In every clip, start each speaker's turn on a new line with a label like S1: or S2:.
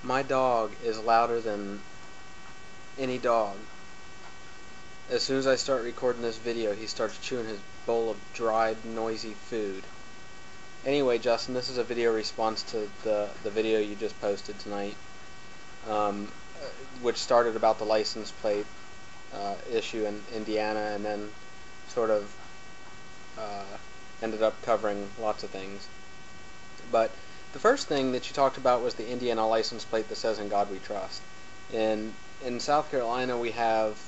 S1: My dog is louder than any dog. As soon as I start recording this video, he starts chewing his bowl of dried, noisy food. Anyway, Justin, this is a video response to the video you just posted tonight, which started about the license plate issue in Indiana, and then sort of ended up covering lots of things. But the first thing that you talked about was the Indiana license plate that says "In God We Trust." In South Carolina, we have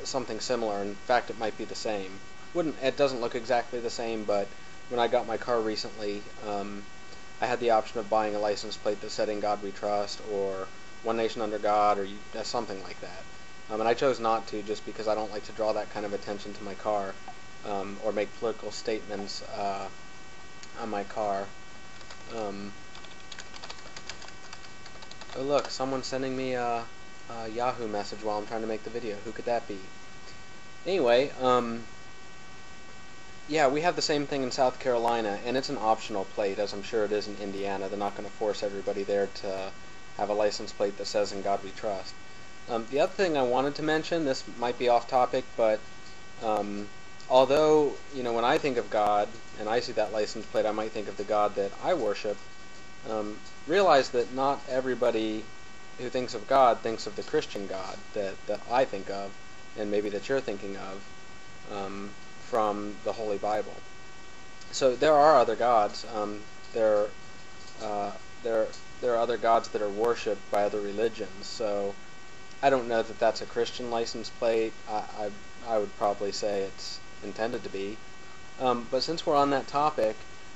S1: something similar. In fact, it might be the same. It doesn't look exactly the same, but when I got my car recently, I had the option of buying a license plate that said "In God We Trust" or "One Nation Under God" or something like that. And I chose not to, just because I don't like to draw that kind of attention to my car, or make political statements on my car. Oh look, someone's sending me a Yahoo message while I'm trying to make the video. Who could that be? Anyway, yeah, we have the same thing in South Carolina, and it's an optional plate, as I'm sure it is in Indiana. They're not going to force everybody there to have a license plate that says "In God We Trust." The other thing I wanted to mention, this might be off topic, but although, when I think of God and I see that license plate, I might think of the God that I worship, realize that not everybody who thinks of God thinks of the Christian God that I think of, and maybe that you're thinking of, from the Holy Bible. So there are other gods. There are other gods that are worshipped by other religions. So I don't know that that's a Christian license plate. I would probably say it's intended to be. But since we're on that topic,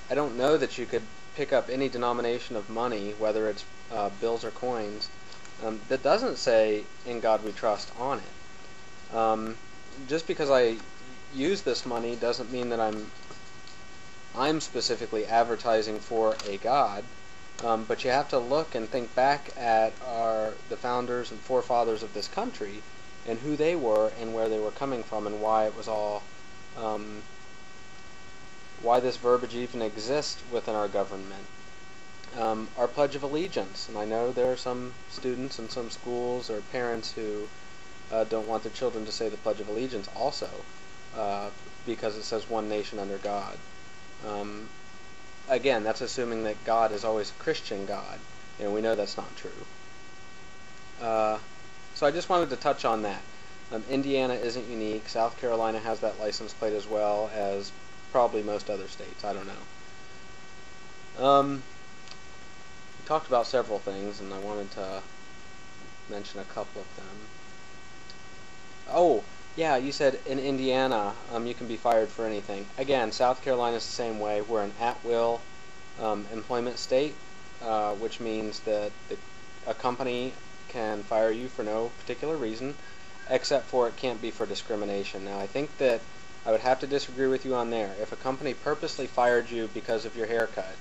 S1: I don't know that you could pick up any denomination of money, whether it's bills or coins, that doesn't say "In God We Trust" on it. Just because I use this money doesn't mean that I'm specifically advertising for a God. But you have to look and think back at the founders and forefathers of this country, and who they were and where they were coming from, and why it was all why this verbiage even exists within our government. Our Pledge of Allegiance, and I know there are some students in some schools or parents who don't want their children to say the Pledge of Allegiance also, because it says "One Nation Under God." Again, that's assuming that God is always a Christian God, and we know that's not true. So I just wanted to touch on that. Indiana isn't unique. South Carolina has that license plate as well as probably most other states. I don't know. We talked about several things, and I wanted to mention a couple of them. Oh, yeah, you said in Indiana you can be fired for anything. Again, South Carolina is the same way. We're an at-will employment state, which means that a company can fire you for no particular reason, except for it can't be for discrimination. Now, I think that I would have to disagree with you on there. If a company purposely fired you because of your haircut,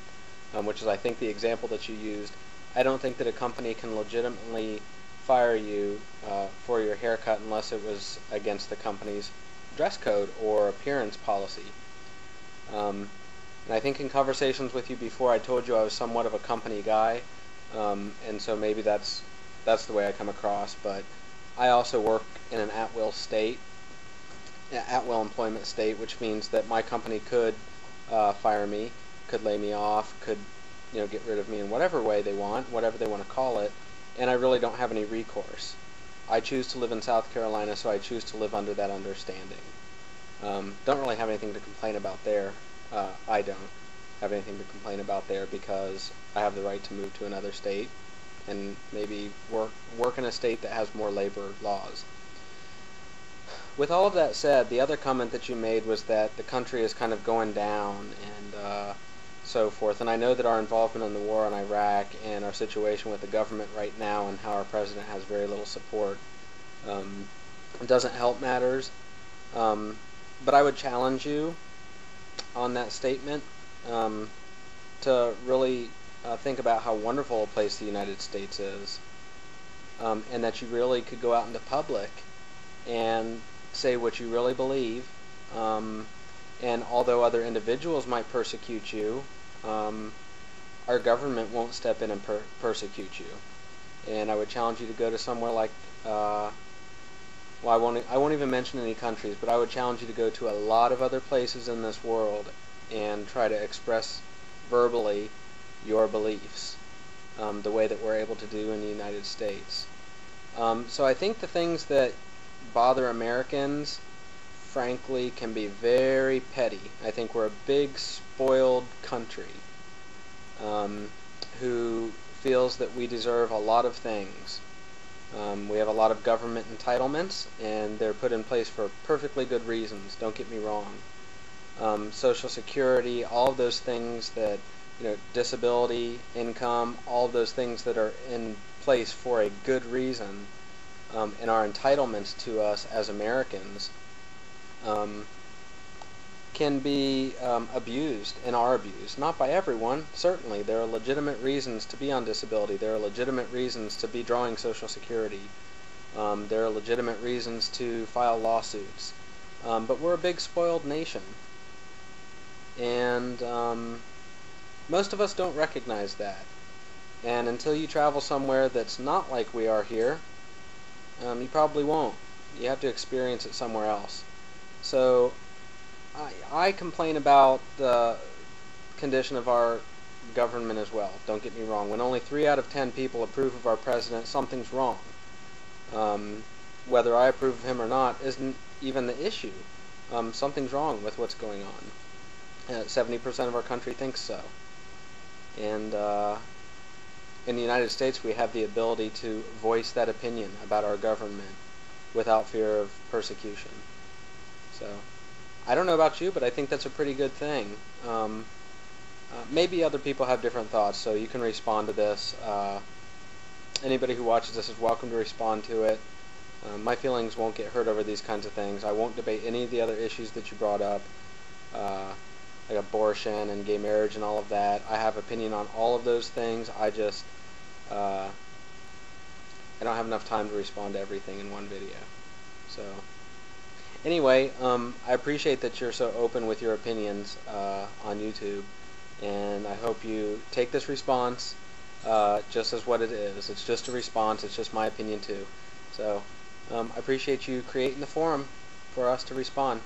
S1: which is I think the example that you used, I don't think that a company can legitimately fire you for your haircut unless it was against the company's dress code or appearance policy. And I think in conversations with you before, I told you I was somewhat of a company guy, and so maybe that's the way I come across. But I also work in an at-will state, at-will employment state, which means that my company could fire me, could lay me off, could get rid of me in whatever way they want, whatever they want to call it, and I really don't have any recourse. I choose to live in South Carolina, so I choose to live under that understanding. Don't really have anything to complain about there. I don't have anything to complain about there because I have the right to move to another state and maybe work in a state that has more labor laws. With all of that said, the other comment that you made was that the country is kind of going down and so forth. And I know that our involvement in the war in Iraq and our situation with the government right now and how our president has very little support doesn't help matters. But I would challenge you on that statement to really think about how wonderful a place the United States is, and that you really could go out into public and say what you really believe, and although other individuals might persecute you, our government won't step in and persecute you. And I would challenge you to go to somewhere like, well, I won't even mention any countries, but I would challenge you to go to a lot of other places in this world and try to express verbally your beliefs, the way that we're able to do in the United States. So I think the things that bother Americans, frankly, can be very petty. I think we're a big, spoiled country who feels that we deserve a lot of things. We have a lot of government entitlements, and they're put in place for perfectly good reasons, don't get me wrong. Social Security, all of those things that, disability, income, all of those things that are in place for a good reason, and are entitlements to us as Americans, can be abused and are abused. Not by everyone, certainly. There are legitimate reasons to be on disability. There are legitimate reasons to be drawing Social Security. There are legitimate reasons to file lawsuits. But we're a big spoiled nation. And most of us don't recognize that. And until you travel somewhere that's not like we are here, you probably won't. You have to experience it somewhere else. So I complain about the condition of our government as well. Don't get me wrong. When only 3 out of 10 people approve of our president, something's wrong. Whether I approve of him or not isn't even the issue. Something's wrong with what's going on. 70% of our country thinks so. And in the United States, we have the ability to voice that opinion about our government without fear of persecution. So I don't know about you, but I think that's a pretty good thing. Maybe other people have different thoughts, so you can respond to this. Anybody who watches this is welcome to respond to it. My feelings won't get hurt over these kinds of things. I won't debate any of the other issues that you brought up, like abortion and gay marriage and all of that. I have opinion on all of those things. I just I don't have enough time to respond to everything in one video. So anyway, I appreciate that you're so open with your opinions on YouTube, and I hope you take this response just as what it is. It's just a response. It's just my opinion too. So I appreciate you creating the forum for us to respond.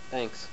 S1: Thanks.